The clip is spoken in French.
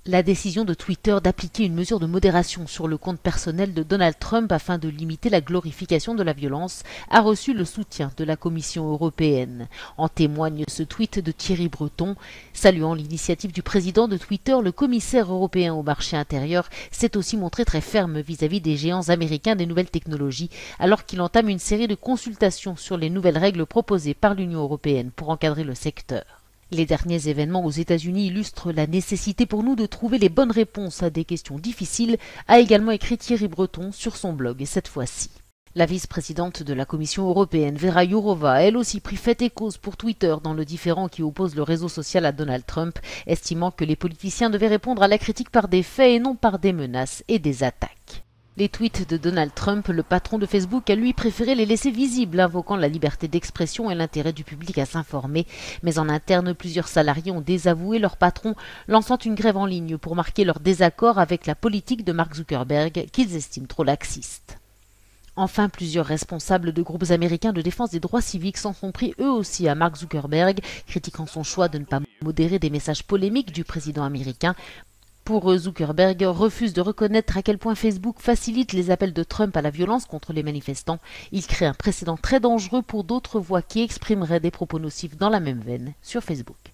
La décision de Twitter d'appliquer une mesure de modération sur le compte personnel de Donald Trump afin de limiter la glorification de la violence a reçu le soutien de la Commission européenne. En témoigne ce tweet de Thierry Breton. Saluant l'initiative du président de Twitter, le commissaire européen au marché intérieur s'est aussi montré très ferme vis-à-vis des géants américains des nouvelles technologies, alors qu'il entame une série de consultations sur les nouvelles règles proposées par l'Union européenne pour encadrer le secteur. Les derniers événements aux États-Unis illustrent la nécessité pour nous de trouver les bonnes réponses à des questions difficiles, a également écrit Thierry Breton sur son blog, et cette fois-ci. La vice-présidente de la Commission européenne, Vera Jourova, a elle aussi pris fait et cause pour Twitter dans le différend qui oppose le réseau social à Donald Trump, estimant que les politiciens devaient répondre à la critique par des faits et non par des menaces et des attaques. Les tweets de Donald Trump, le patron de Facebook, a lui préféré les laisser visibles, invoquant la liberté d'expression et l'intérêt du public à s'informer. Mais en interne, plusieurs salariés ont désavoué leur patron, lançant une grève en ligne pour marquer leur désaccord avec la politique de Mark Zuckerberg, qu'ils estiment trop laxiste. Enfin, plusieurs responsables de groupes américains de défense des droits civiques s'en sont pris eux aussi à Mark Zuckerberg, critiquant son choix de ne pas modérer des messages polémiques du président américain. Pour eux, Zuckerberg refuse de reconnaître à quel point Facebook facilite les appels de Trump à la violence contre les manifestants. Il crée un précédent très dangereux pour d'autres voix qui exprimeraient des propos nocifs dans la même veine sur Facebook.